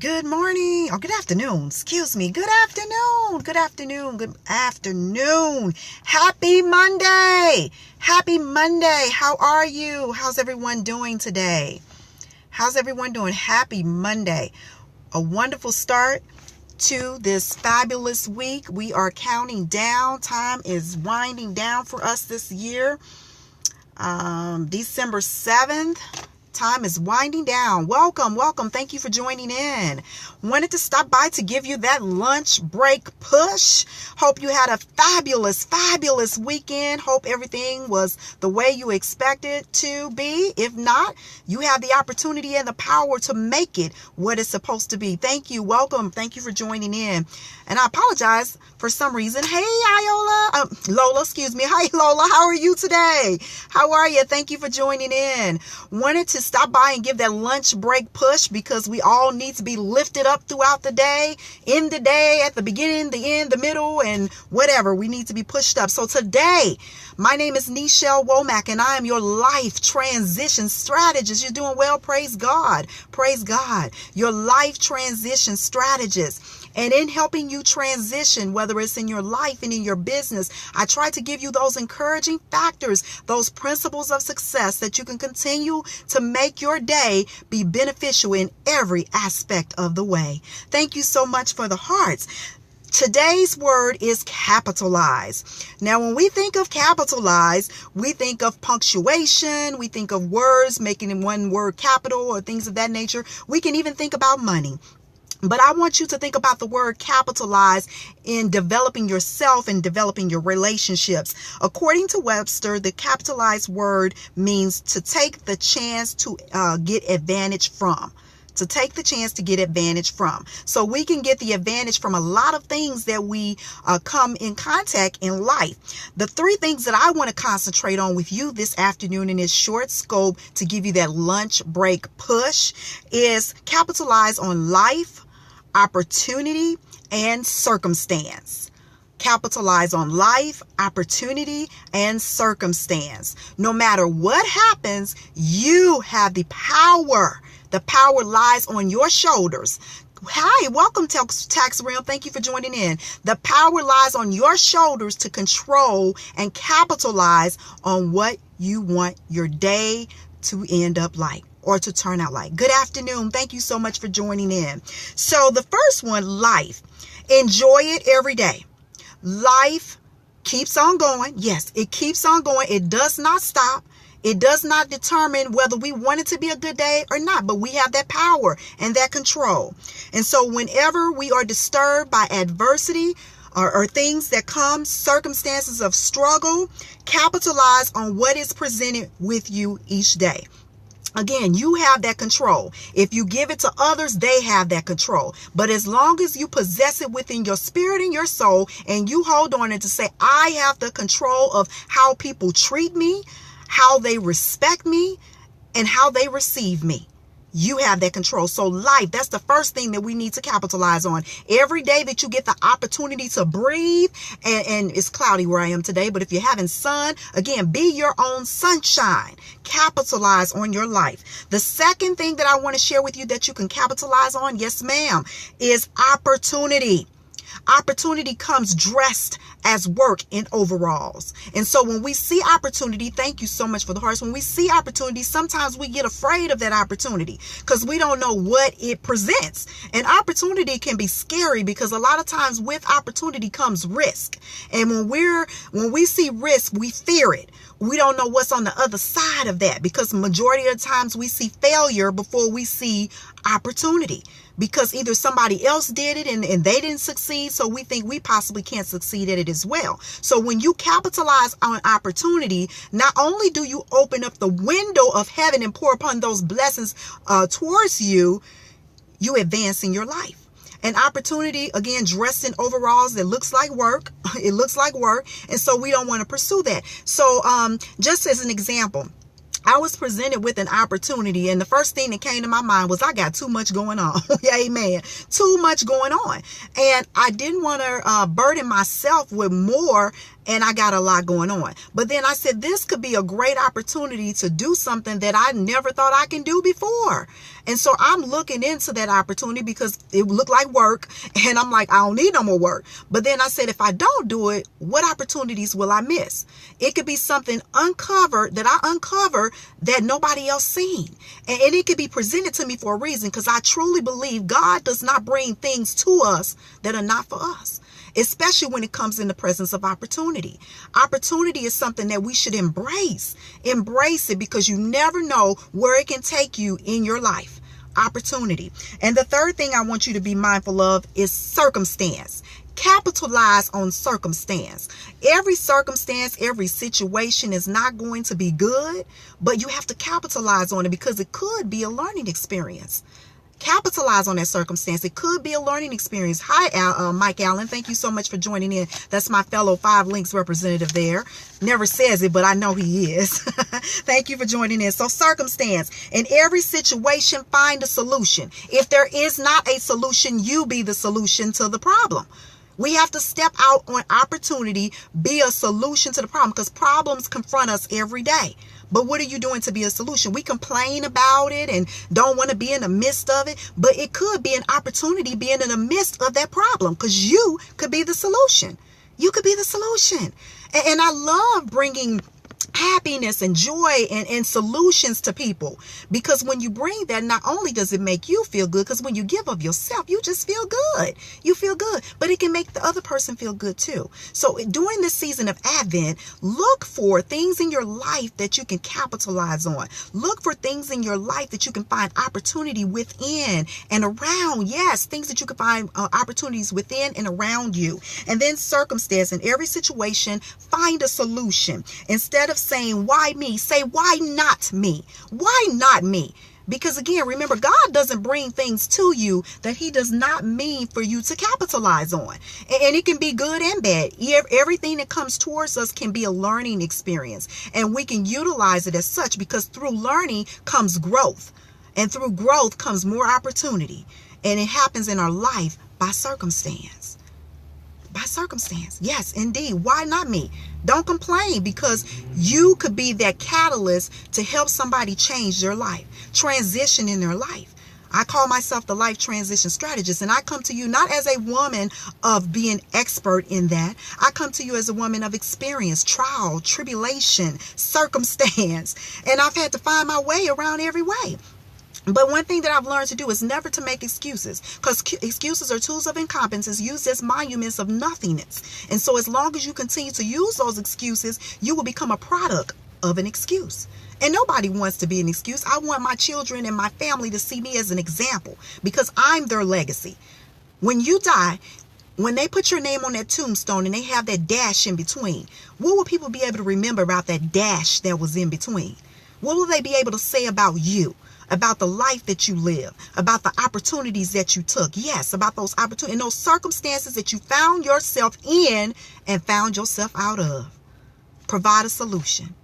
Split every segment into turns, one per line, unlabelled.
Good morning or good afternoon. Excuse me. Good afternoon. Good afternoon. Good afternoon. Happy Monday. Happy Monday. How are you? How's everyone doing today? How's everyone doing? Happy Monday. A wonderful start to this fabulous week. We are counting down. Time is winding down for us this year. December 7th. Time is winding down. Welcome. Thank you for joining in. Wanted to stop by to give you that lunch break push. Hope you had a fabulous weekend. Hope everything was the way you expected to be. If not, you have the opportunity and the power to make it what it's supposed to be. Thank you. Welcome. Thank you for joining in. And I apologize for some reason. Hey, Lola, excuse me. Hi, Lola. How are you today? How are you? Thank you for joining in. Wanted to stop by and give that lunch break push because we all need to be lifted up throughout the day, in the day, at the beginning, the end, the middle, and whatever. We need to be pushed up. So today, my name is Nichelle Womack, and I am your life transition strategist. You're doing well. Praise God. Praise God. Your life transition strategist. And in helping you transition, whether it's in your life and in your business, I try to give you those encouraging factors, those principles of success that you can continue to make your day be beneficial in every aspect of the way. Thank you so much for the hearts. Today's word is capitalize. Now, when we think of capitalize, we think of punctuation. We think of words making one word capital or things of that nature. We can even think about money. But I want you to think about the word capitalize in developing yourself and developing your relationships. According to Webster, the capitalized word means to take the chance to get advantage from. To take the chance to get advantage from. So we can get the advantage from a lot of things that we come in contact in life. The three things that I want to concentrate on with you this afternoon in this short scope to give you that lunch break push is capitalize on life, opportunity, and circumstance. Capitalize on life, opportunity, and circumstance. No matter what happens, you have the power. The power lies on your shoulders. Hi, welcome Tax Realm. Thank you for joining in. The power lies on your shoulders to control and capitalize on what you want your day to end up like or to turn out like. Good afternoon. Thank you so much for joining in. So the first one, life. Enjoy it every day. Life keeps on going. Yes, it keeps on going. It does not stop. It does not determine whether we want it to be a good day or not, but we have that power and that control. And so whenever we are disturbed by adversity or things that come, circumstances of struggle, capitalize on what is presented with you each day. Again, you have that control. If you give it to others, they have that control. But as long as you possess it within your spirit and your soul, and you hold on it to say, I have the control of how people treat me, how they respect me, and how they receive me. You have that control. So life, that's the first thing that we need to capitalize on. Every day that you get the opportunity to breathe, and it's cloudy where I am today, but if you're having sun, again, be your own sunshine. Capitalize on your life. The second thing that I want to share with you that you can capitalize on, yes ma'am, is opportunity. Opportunity comes dressed as work in overalls. And so when we see opportunity, thank you so much for the hearts. When we see opportunity, sometimes we get afraid of that opportunity because we don't know what it presents. And opportunity can be scary because a lot of times with opportunity comes risk. And when we see risk, we fear it. We don't know what's on the other side of that because majority of the times we see failure before we see opportunity. Because either somebody else did it and they didn't succeed, so we think we possibly can't succeed at it as well. So when you capitalize on opportunity, not only do you open up the window of heaven and pour upon those blessings towards you, you advance in your life. An opportunity, again, dressed in overalls that looks like work. It looks like work. And so we don't want to pursue that. So just as an example, I was presented with an opportunity, and the first thing that came to my mind was I got too much going on. Amen. Too much going on. And I didn't want to burden myself with more and I got a lot going on. But then I said, this could be a great opportunity to do something that I never thought I can do before. And so I'm looking into that opportunity because it looked like work. And I'm like, I don't need no more work. But then I said, if I don't do it, what opportunities will I miss? It could be something uncovered that I uncover that nobody else seen. And it could be presented to me for a reason, because I truly believe God does not bring things to us that are not for us, especially when it comes in the presence of opportunity. Opportunity is something that we should embrace. Embrace it, because you never know where it can take you in your life. Opportunity. And the third thing I want you to be mindful of is circumstance. Capitalize on circumstance. Every circumstance, every situation is not going to be good, but you have to capitalize on it, because it could be a learning experience. Capitalize on that circumstance. It could be a learning experience. Hi, Mike Allen. Thank you so much for joining in. That's my fellow 5 Links representative there. Never says it, but I know he is. Thank you for joining in. So circumstance. In every situation, find a solution. If there is not a solution, you be the solution to the problem. We have to step out on opportunity, be a solution to the problem, because problems confront us every day. But what are you doing to be a solution? We complain about it and don't want to be in the midst of it, but it could be an opportunity being in the midst of that problem, because you could be the solution. You could be the solution. And I love bringing happiness and joy and solutions to people, because when you bring that, not only does it make you feel good, because when you give of yourself, you just feel good. You feel good, but it can make the other person feel good too. So during this season of Advent, look for things in your life that you can capitalize on. Look for things in your life that you can find opportunity within and around. Yes, things that you can find opportunities within and around you. And then circumstance. In every situation, find a solution. Instead of saying, why me? Say, why not me? Why not me? Because again, remember, God doesn't bring things to you that he does not mean for you to capitalize on. And it can be good and bad. Everything that comes towards us can be a learning experience, and we can utilize it as such, because through learning comes growth, and through growth comes more opportunity. And it happens in our life by circumstance. By circumstance. Yes, indeed. Why not me? Don't complain, because you could be that catalyst to help somebody change their life, transition in their life. I call myself the life transition strategist, and I come to you not as a woman of being expert in that. I come to you as a woman of experience, trial, tribulation, circumstance, and I've had to find my way around every way. But one thing that I've learned to do is never to make excuses, because excuses are tools of incompetence used as monuments of nothingness. And so as long as you continue to use those excuses, you will become a product of an excuse. And nobody wants to be an excuse. I want my children and my family to see me as an example, because I'm their legacy. When you die, when they put your name on that tombstone and they have that dash in between, what will people be able to remember about that dash that was in between? What will they be able to say about you? About the life that you live, about the opportunities that you took. Yes, about those opportunities and those circumstances that you found yourself in and found yourself out of. Provide a solution.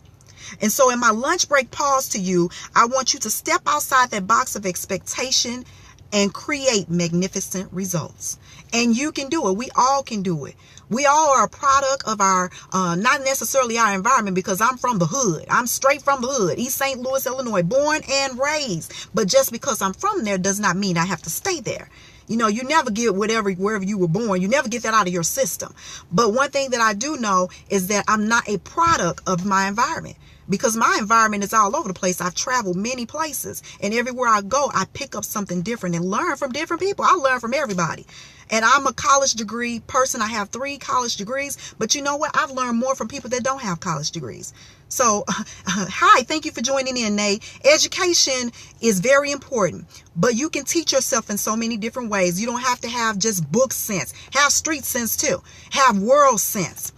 And so in my lunch break pause to you, I want you to step outside that box of expectation and create magnificent results. And you can do it. We all can do it. We all are a product of our, not necessarily our environment, because I'm from the hood. I'm straight from the hood, East St. Louis, Illinois, born and raised. But just because I'm from there does not mean I have to stay there. You know, you never get wherever you were born. You never get that out of your system. But one thing that I do know is that I'm not a product of my environment, because my environment is all over the place. I've traveled many places, and everywhere I go, I pick up something different and learn from different people. I learn from everybody. And I'm a college degree person. I have 3 college degrees. But you know what? I've learned more from people that don't have college degrees. So, hi, thank you for joining in, Nate. Education is very important, but you can teach yourself in so many different ways. You don't have to have just book sense. Have street sense too. Have world sense.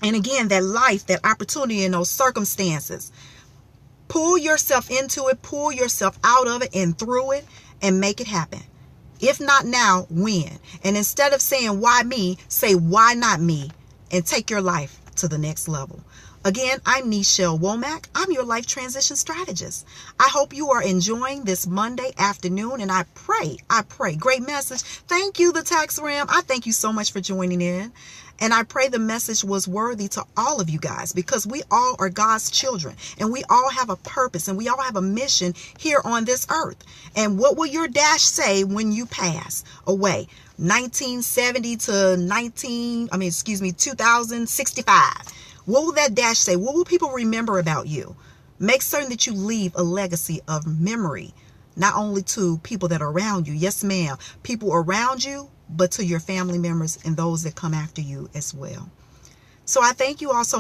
And again, that life, that opportunity in those circumstances. Pull yourself into it, pull yourself out of it and through it, and make it happen. If not now, when? And instead of saying, why me, say, why not me? And take your life to the next level. Again, I'm Nichelle Womack. I'm your life transition strategist. I hope you are enjoying this Monday afternoon, and I pray, great message. Thank you, the Tax Ram. I thank you so much for joining in. And I pray the message was worthy to all of you guys, because we all are God's children and we all have a purpose and we all have a mission here on this earth. And what will your dash say when you pass away? 1970 to 2065. What will that dash say? What will people remember about you? Make certain that you leave a legacy of memory, not only to people that are around you. Yes, ma'am. People around you, but to your family members and those that come after you as well. So I thank you all so